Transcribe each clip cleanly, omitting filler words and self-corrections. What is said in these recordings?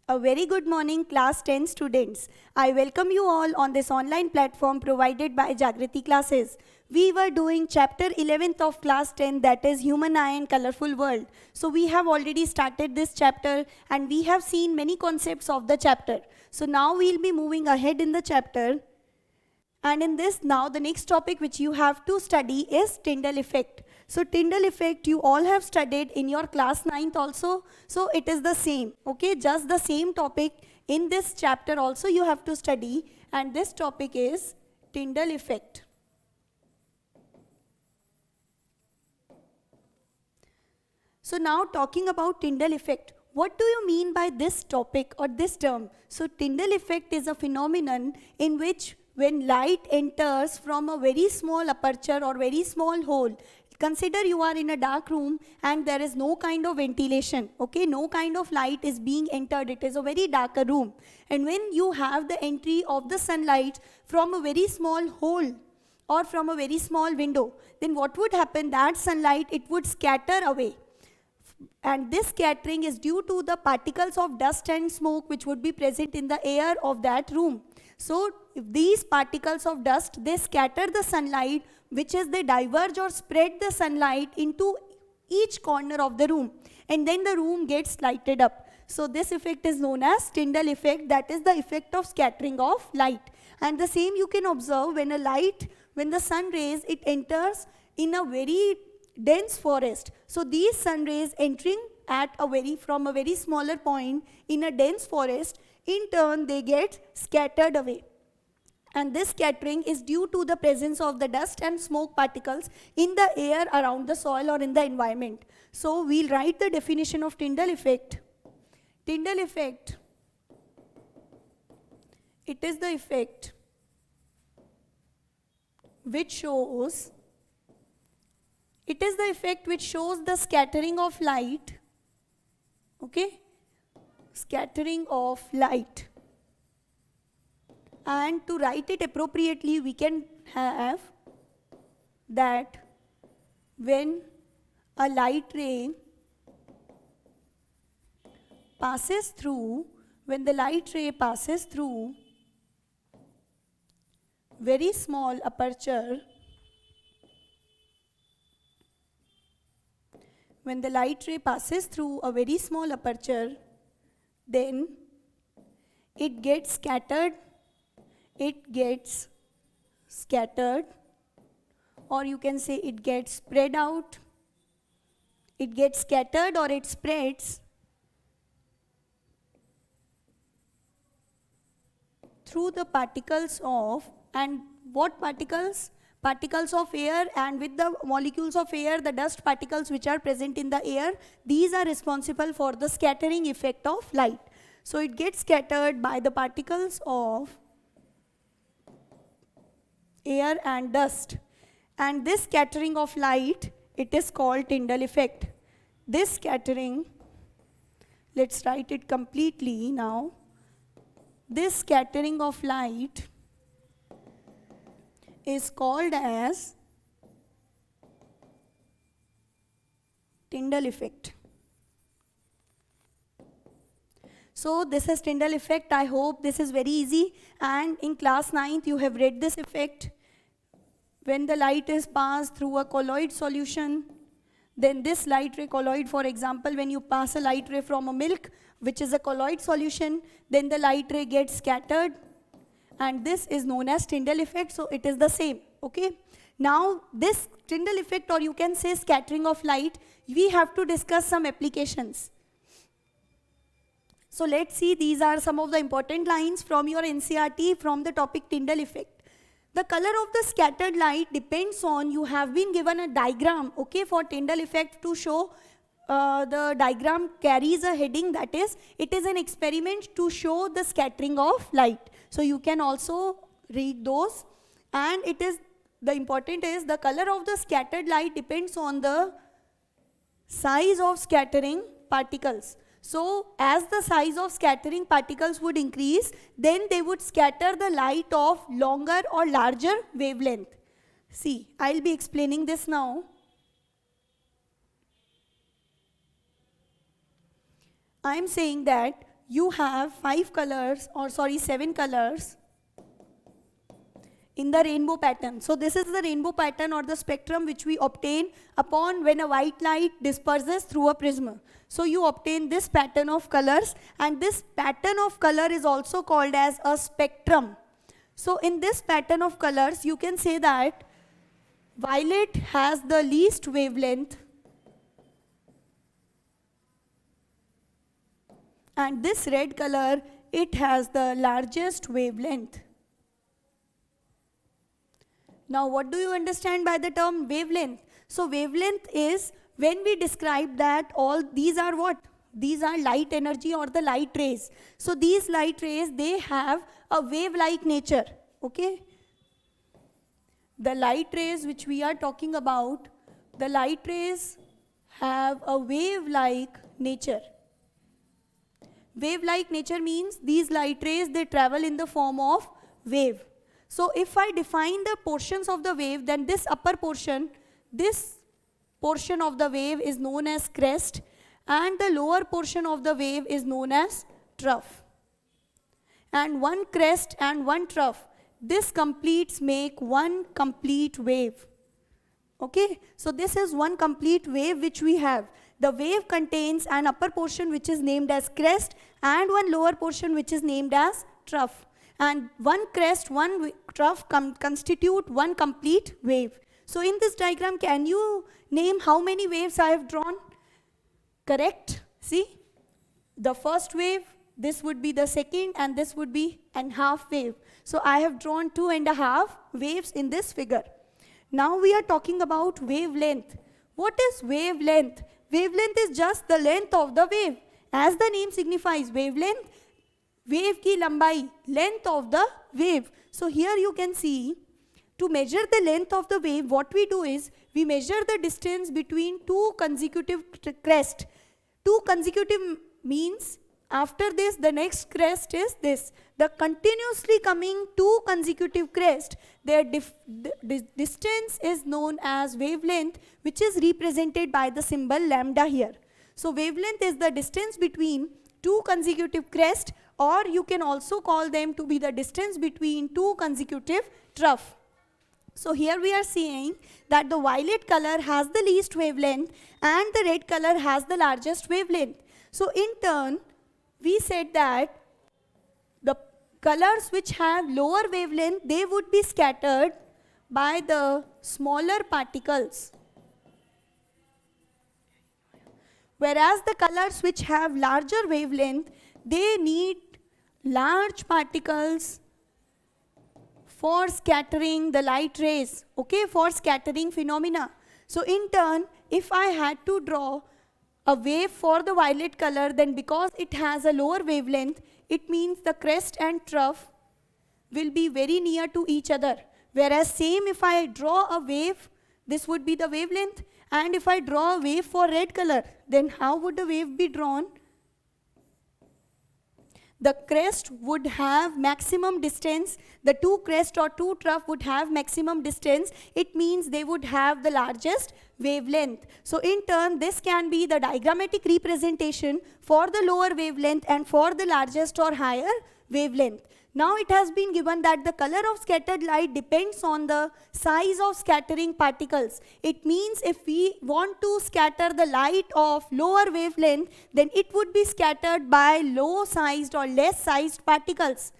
A very good morning, class 10 students. I welcome you all on this online platform provided by Jagriti Classes. We were doing chapter 11th of class 10, that is Human Eye and Colorful World. So we have already started this chapter and we have seen many concepts of the chapter. So now we'll be moving ahead in the chapter. And in this now the next topic which you have to study is Tyndall effect. So Tyndall effect you all have studied in your class 9th also. So it is the same, okay, just the same topic in this chapter also you have to study, and this topic is Tyndall effect. So now talking about Tyndall effect, what do you mean by this topic or this term? So Tyndall effect is a phenomenon in which when light enters from a very small aperture or very small hole, consider you are in a dark room and there is no kind of ventilation, okay, no kind of light is being entered, it is a very darker room. And when you have the entry of the sunlight from a very small hole or from a very small window, then what would happen? That sunlight, it would scatter away. And this scattering is due to the particles of dust and smoke which would be present in the air of that room. So if these particles of dust, they scatter the sunlight, which is they diverge or spread the sunlight into each corner of the room, and then the room gets lighted up. So this effect is known as Tyndall effect, that is the effect of scattering of light. And the same you can observe when the sun rays, it enters in a very dense forest. So these sun rays entering from a very smaller point in a dense forest, in turn they get scattered away. And this scattering is due to the presence of the dust and smoke particles in the air around the soil or in the environment. So we'll write the definition of Tyndall effect. Tyndall effect, it is the effect which shows the scattering of light, okay, scattering of light. And to write it appropriately, we can have that when a light ray passes through, very small aperture, when the light ray passes through a very small aperture, then it gets scattered, or you can say it gets spread out. It gets scattered or it spreads through the particles of, and what particles? Particles of air, and with the molecules of air, the dust particles which are present in the air, these are responsible for the scattering effect of light. So it gets scattered by the particles of air and dust. And this scattering of light, it is called Tyndall effect. This scattering, let's write it completely now. This scattering of light is called as Tyndall effect. So this is Tyndall effect. I hope this is very easy, and in class 9th you have read this effect. When the light is passed through a colloid solution, then this light ray colloid, for example, when you pass a light ray from a milk, which is a colloid solution, then the light ray gets scattered, and this is known as Tyndall effect. So it is the same, okay. Now this Tyndall effect, or you can say scattering of light, we have to discuss some applications. So let's see, these are some of the important lines from your NCERT from the topic Tyndall effect. The color of the scattered light depends on, you have been given a diagram, okay, for Tyndall effect to show. The diagram carries a heading, that is, it is an experiment to show the scattering of light. So you can also read those, and it is, the important is, the color of the scattered light depends on the size of scattering particles. So as the size of scattering particles would increase, then they would scatter the light of longer or larger wavelength. See, I'll be explaining this now. I am saying that you have 7 colors in the rainbow pattern. So this is the rainbow pattern or the spectrum which we obtain upon when a white light disperses through a prism. So you obtain this pattern of colors, and this pattern of color is also called as a spectrum. So in this pattern of colors, you can say that violet has the least wavelength, and this red color, it has the largest wavelength. Now what do you understand by the term wavelength? So wavelength is when we describe that all these are what? These are light energy or the light rays. So these light rays, they have a wave-like nature, okay? The light rays which we are talking about, the light rays have a wave-like nature. Wave-like nature means these light rays, they travel in the form of wave. So if I define the portions of the wave, then this upper portion, this portion of the wave is known as crest, and the lower portion of the wave is known as trough. And one crest and one trough, this make one complete wave. Okay, so this is one complete wave which we have. The wave contains an upper portion which is named as crest and one lower portion which is named as trough. And one crest, one trough constitute one complete wave. So in this diagram, can you name how many waves I have drawn? Correct? See, the first wave, this would be the second, and this would be an half wave. So I have drawn 2.5 waves in this figure. Now we are talking about wavelength. What is wavelength? Wavelength is just the length of the wave. As the name signifies, wavelength, wave ki lambai, length of the wave. So here you can see, to measure the length of the wave, what we do is, we measure the distance between two consecutive crests. Two consecutive means, after this, the next crest is this. The continuously coming two consecutive crests, their distance is known as wavelength, which is represented by the symbol lambda here. So wavelength is the distance between two consecutive crests, or you can also call them to be the distance between two consecutive troughs. So here we are seeing that the violet color has the least wavelength and the red color has the largest wavelength. So in turn, we said that the colors which have lower wavelength, they would be scattered by the smaller particles. Whereas the colors which have larger wavelength, they need large particles for scattering the light rays, okay, for scattering phenomena. So in turn, if I had to draw a wave for the violet color, then because it has a lower wavelength, it means the crest and trough will be very near to each other. Whereas same if I draw a wave, this would be the wavelength, and if I draw a wave for red color, then how would the wave be drawn? The crest would have maximum distance, the two crest or two trough would have maximum distance. It means they would have the largest wavelength. So in turn, this can be the diagrammatic representation for the lower wavelength and for the largest or higher wavelength. Now it has been given that the color of scattered light depends on the size of scattering particles. It means if we want to scatter the light of lower wavelength, then it would be scattered by low sized or less sized particles.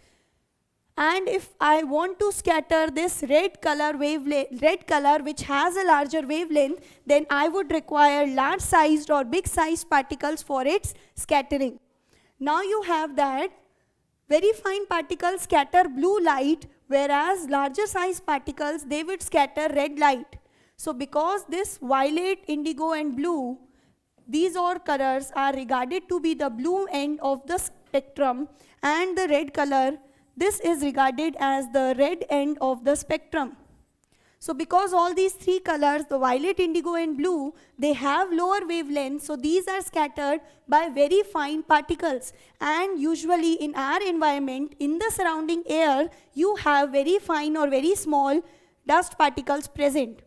And if I want to scatter this red color which has a larger wavelength, then I would require large sized or big sized particles for its scattering. Now you have that very fine particles scatter blue light, whereas larger size particles, they would scatter red light. So because this violet, indigo and blue, these all colors are regarded to be the blue end of the spectrum, and the red color, this is regarded as the red end of the spectrum. So because all these three colors, the violet, indigo and blue, they have lower wavelengths, so these are scattered by very fine particles. And usually in our environment, in the surrounding air, you have very fine or very small dust particles present.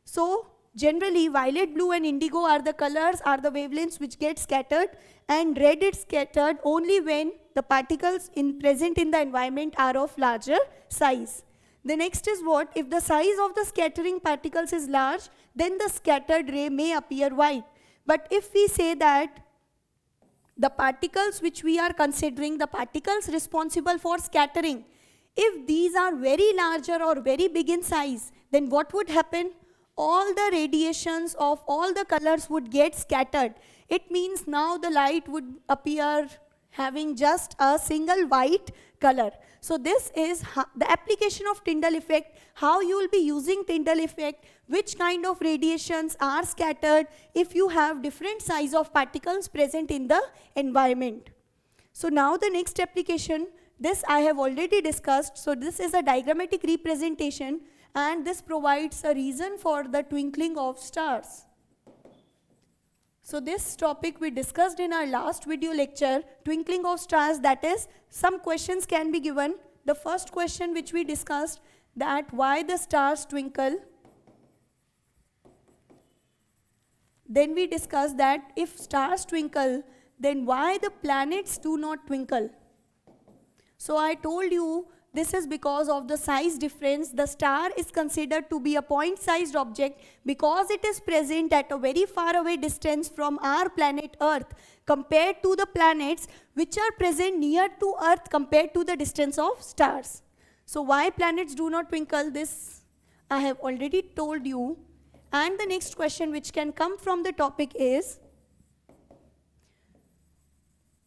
So Generally, violet, blue and indigo are the colors, are the wavelengths which get scattered, and red is scattered only when the particles present in the environment are of larger size. The next is what? If the size of the scattering particles is large, then the scattered ray may appear white. But if we say that the particles which we are considering, the particles responsible for scattering, if these are very larger or very big in size, then what would happen? All the radiations of all the colors would get scattered. It means now the light would appear having just a single white color. So this is the application of Tyndall effect, how you will be using Tyndall effect, which kind of radiations are scattered if you have different size of particles present in the environment. So now the next application, this I have already discussed. So this is a diagrammatic representation, and this provides a reason for the twinkling of stars. So this topic we discussed in our last video lecture, twinkling of stars, that is, some questions can be given. The first question which we discussed, that why the stars twinkle. Then we discussed that if stars twinkle, then why the planets do not twinkle. So I told you this is because of the size difference. The star is considered to be a point-sized object because it is present at a very far away distance from our planet Earth compared to the planets which are present near to Earth compared to the distance of stars. So why planets do not twinkle, this I have already told you. And the next question which can come from the topic is,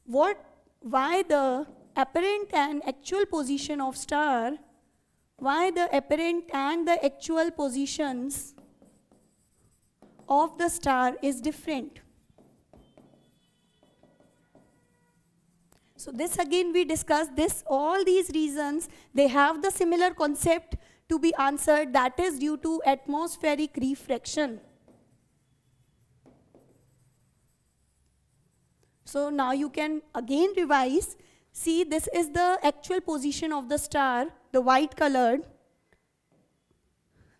why the apparent and actual position of star, why the apparent and the actual positions of the star is different. So this again we discussed this, all these reasons, they have the similar concept to be answered, that is due to atmospheric refraction. So now you can again revise. See, this is the actual position of the star, the white colored.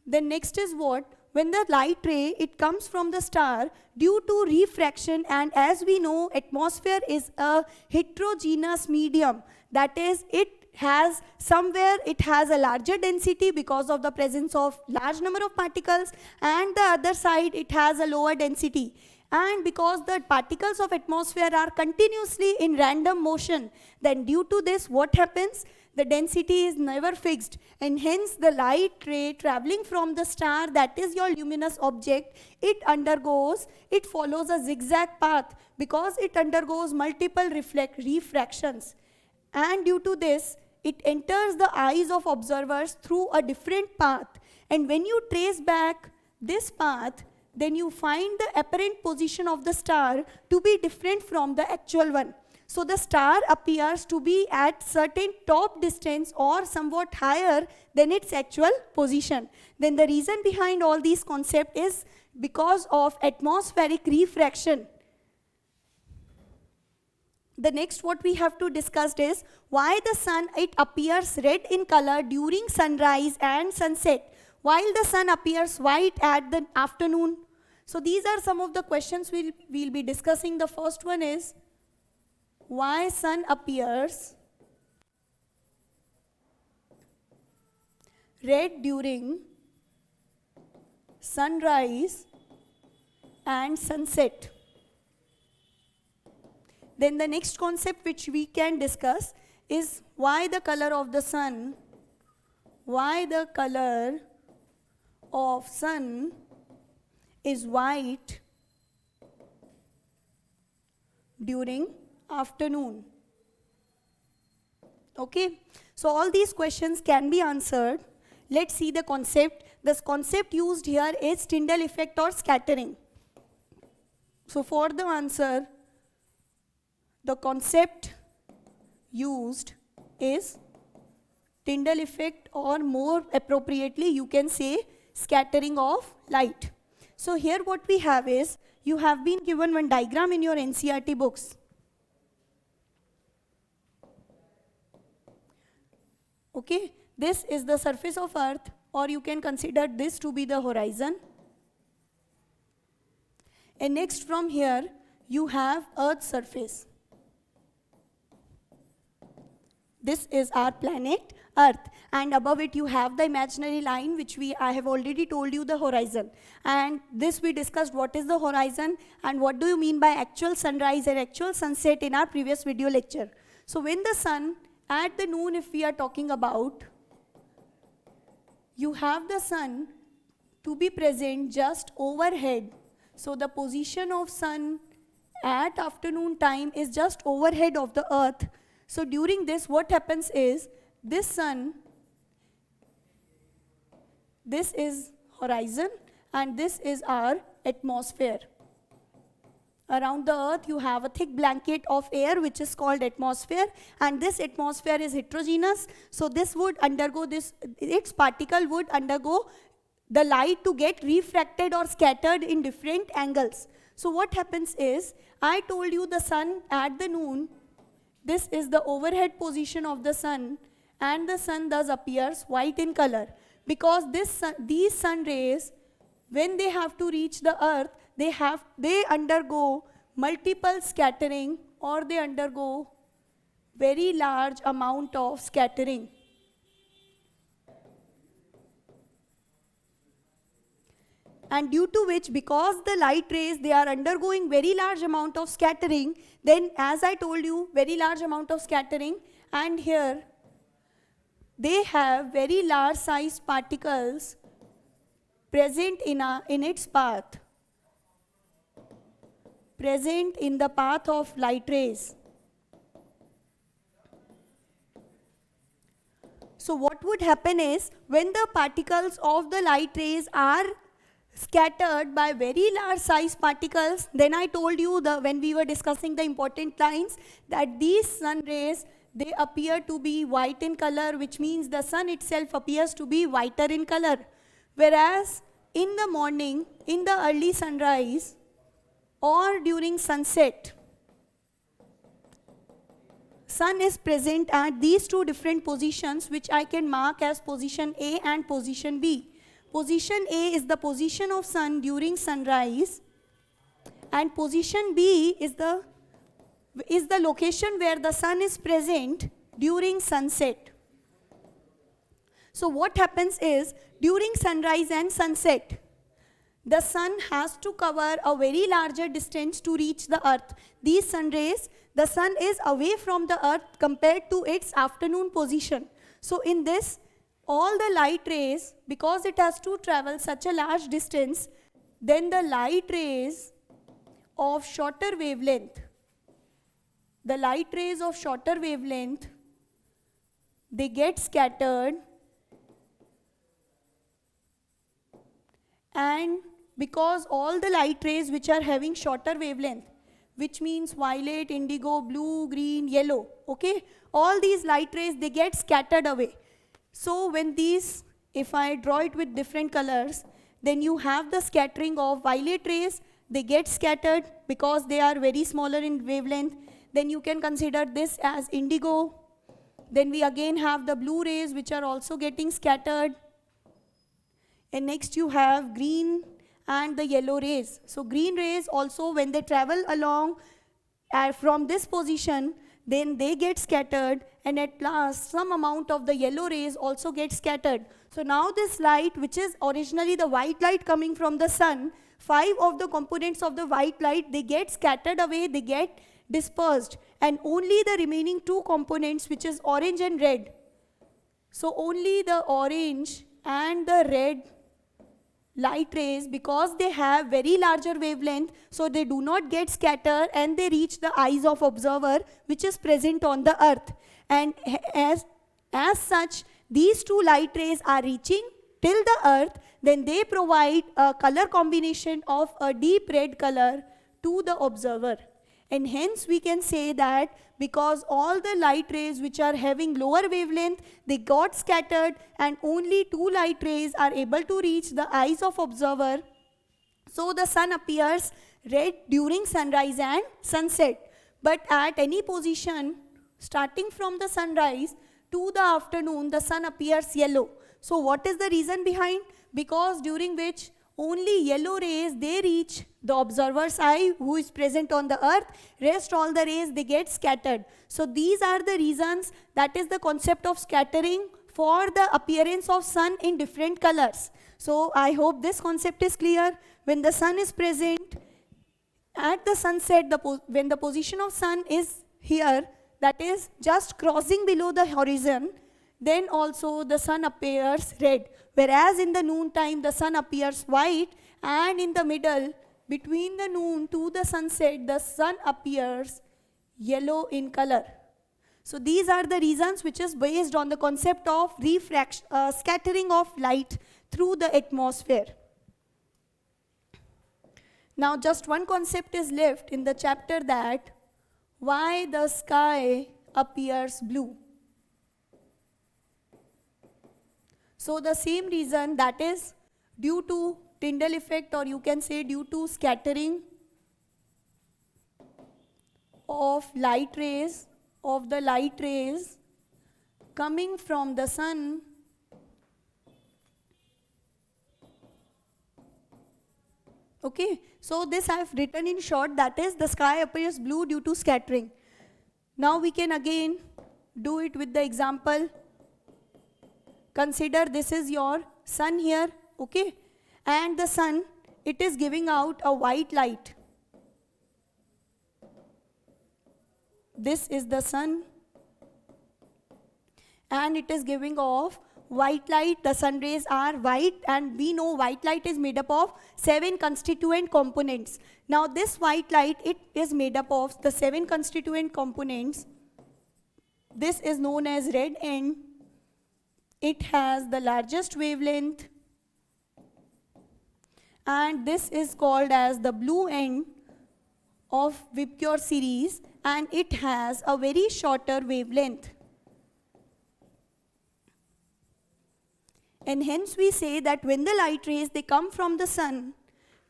Then next is what? When the light ray, it comes from the star due to refraction, and as we know, atmosphere is a heterogeneous medium. That is, it has a larger density because of the presence of large number of particles, and the other side it has a lower density. And because the particles of atmosphere are continuously in random motion, then due to this what happens? The density is never fixed, and hence the light ray traveling from the star, that is your luminous object, it follows a zigzag path because it undergoes multiple refractions. And due to this, it enters the eyes of observers through a different path. And when you trace back this path, then you find the apparent position of the star to be different from the actual one. So the star appears to be at certain top distance or somewhat higher than its actual position. Then the reason behind all these concepts is because of atmospheric refraction. The next what we have to discuss is why the sun, it appears red in color during sunrise and sunset, while the sun appears white at the afternoon. So these are some of the questions we'll be discussing. The first one is, why sun appears red during sunrise and sunset. Then the next concept which we can discuss is why the color of the sun, is white during afternoon. Okay, so all these questions can be answered. Let's see the concept. This concept used here is Tyndall effect or scattering. So for the answer, the concept used is Tyndall effect, or more appropriately you can say scattering of light. So here what we have is, you have been given one diagram in your NCERT books. Okay, this is the surface of Earth, or you can consider this to be the horizon. And next from here, you have Earth's surface. This is our planet Earth, and above it you have the imaginary line, which I have already told you, the horizon. And this we discussed what is the horizon and what do you mean by actual sunrise and actual sunset in our previous video lecture. So when the sun at the noon, if we are talking about, you have the sun to be present just overhead. So the position of sun at afternoon time is just overhead of the earth. So during this, what happens is, this sun, this is horizon and this is our atmosphere. Around the earth you have a thick blanket of air which is called atmosphere, and this atmosphere is heterogeneous. So this would undergo its particle would undergo the light to get refracted or scattered in different angles. So what happens is, I told you the sun at the noon, this is the overhead position of the sun, and the sun thus appears white in color, because these sun rays, when they have to reach the earth, they undergo multiple scattering, or they undergo very large amount of scattering. And due to which, because the light rays, they are undergoing very large amount of scattering, then as I told you, very large amount of scattering, and here they have very large size particles present in its path, present in the path of light rays. So what would happen is, when the particles of the light rays are scattered by very large size particles, then I told you when we were discussing the important lines, that these sun rays, they appear to be white in color, which means the sun itself appears to be whiter in color. Whereas in the morning, in the early sunrise or during sunset, sun is present at these two different positions, which I can mark as position A and position B. Position A is the position of sun during sunrise, and position B is the location where the sun is present during sunset. So what happens is, during sunrise and sunset, the sun has to cover a very larger distance to reach the earth. These sun rays, the sun is away from the earth compared to its afternoon position. So in this, all the light rays, because it has to travel such a large distance, then the light rays of shorter wavelength, they get scattered, and because all the light rays which are having shorter wavelength, which means violet, indigo, blue, green, yellow, okay, all these light rays, they get scattered away. So when these, if I draw it with different colors, then you have the scattering of violet rays, they get scattered because they are very smaller in wavelength. Then you can consider this as indigo. Then we again have the blue rays which are also getting scattered. And next you have green and the yellow rays. So green rays also, when they travel along from this position, then they get scattered, and at last some amount of the yellow rays also get scattered. So now this light, which is originally the white light coming from the sun, 5 of the components of the white light, they get scattered away, they get dispersed, and only the remaining 2 components, which is orange and red. So only the orange and the red light rays, because they have very larger wavelength, so they do not get scattered and they reach the eyes of observer which is present on the earth. And as such, these 2 light rays are reaching till the earth, then they provide a color combination of a deep red color to the observer. And hence we can say that because all the light rays which are having lower wavelength, they got scattered, and only 2 light rays are able to reach the eyes of observer. So the sun appears red during sunrise and sunset. But at any position, starting from the sunrise to the afternoon, the sun appears yellow. So what is the reason behind? Because during which only yellow rays, they reach the observer's eye who is present on the earth. Rest all the rays, they get scattered. So these are the reasons, that is the concept of scattering for the appearance of sun in different colors. So I hope this concept is clear. When the sun is present at the sunset, when the position of sun is here, that is just crossing below the horizon, then also the sun appears red. Whereas in the noon time, the sun appears white, and in the middle, between the noon to the sunset, the sun appears yellow in color. So these are the reasons, which is based on the concept of scattering of light through the atmosphere. Now just one concept is left in the chapter, that why the sky appears blue. So the same reason, that is due to Tyndall effect, or you can say due to scattering of light rays, coming from the sun, okay. So this I have written in short, that is the sky appears blue due to scattering. Now we can again do it with the example. Consider this is your sun here, okay, and the sun, it is giving out a white light. This is the sun, and it is giving off white light. The sun rays are white, and we know white light is made up of 7 constituent components. Now this white light, it is made up of the 7 constituent components. This is known as red end. It has the largest wavelength, and this is called as the blue end of Vibgyor series, and it has a very shorter wavelength. And hence we say that when the light rays, they come from the sun,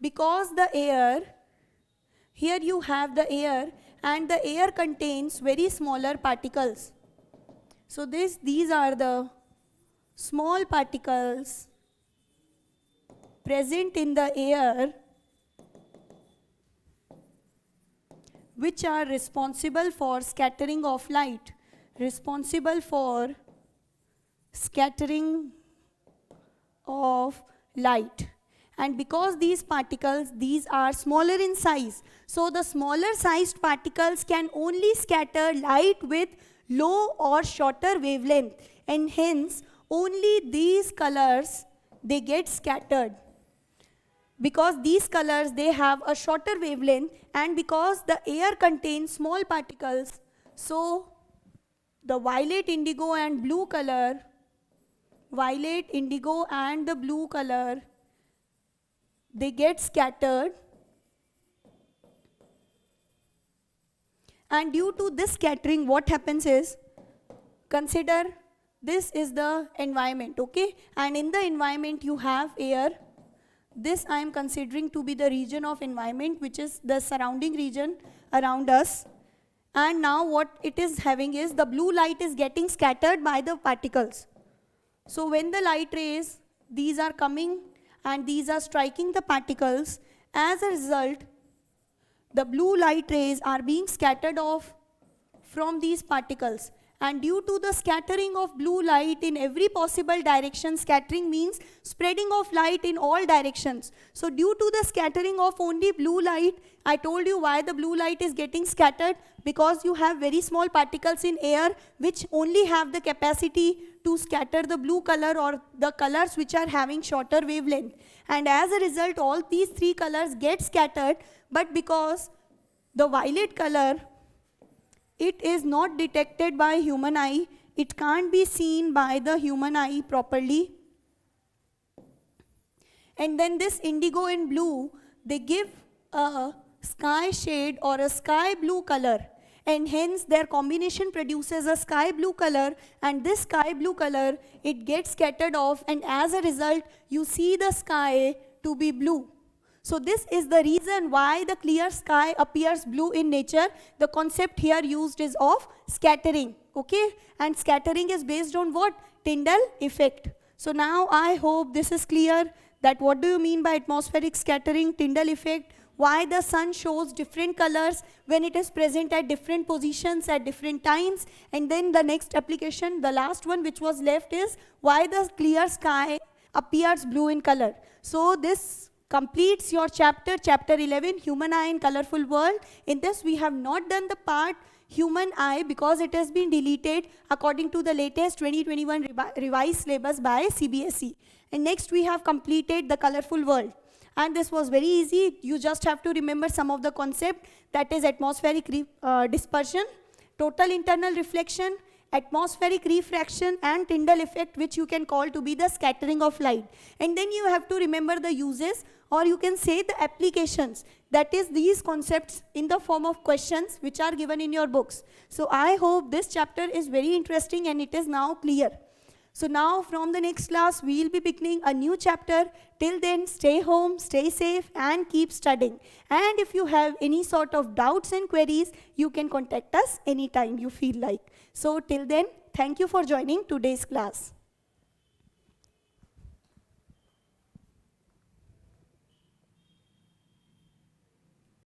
because the air, here you have the air, and the air contains very smaller particles. So these are the small particles present in the air, which are responsible for scattering of light, And because these particles, these are smaller in size, so the smaller sized particles can only scatter light with low or shorter wavelength, and hence only these colors, they get scattered. Because these colors, they have a shorter wavelength, and because the air contains small particles, so the violet, indigo and blue color, they get scattered. And due to this scattering, what happens is, consider this is the environment, okay? And in the environment you have air. This I am considering to be the region of environment, which is the surrounding region around us. And now what it is having is, the blue light is getting scattered by the particles. So when the light rays, these are coming and these are striking the particles, as a result, the blue light rays are being scattered off from these particles. And due to the scattering of blue light in every possible direction, scattering means spreading of light in all directions. So due to the scattering of only blue light, I told you why the blue light is getting scattered, because you have very small particles in air which only have the capacity to scatter the blue color or the colors which are having shorter wavelength. And as a result, all these 3 colors get scattered, but because the violet color, it is not detected by human eye, it can't be seen by the human eye properly. And then this indigo and blue, they give a sky shade or a sky blue color, and hence their combination produces a sky blue color, and this sky blue color, it gets scattered off, and as a result you see the sky to be blue. So this is the reason why the clear sky appears blue in nature. The concept here used is of scattering, okay? And scattering is based on what? Tyndall effect. So now I hope this is clear, that what do you mean by atmospheric scattering, Tyndall effect, why the sun shows different colors when it is present at different positions at different times. And then the next application, the last one which was left, is why the clear sky appears blue in color. So this completes your chapter 11, Human Eye in Colorful World. In this we have not done the part Human Eye because it has been deleted according to the latest 2021 revised syllabus by CBSE. And next we have completed the colorful world. And this was very easy. You just have to remember some of the concept, that is atmospheric dispersion, total internal reflection, atmospheric refraction, and Tyndall effect, which you can call to be the scattering of light. And then you have to remember the uses, or you can say the applications, that is these concepts in the form of questions which are given in your books. So I hope this chapter is very interesting and it is now clear. So now from the next class, we will be beginning a new chapter. Till then, stay home, stay safe, and keep studying. And if you have any sort of doubts and queries, you can contact us anytime you feel like. So till then, thank you for joining today's class.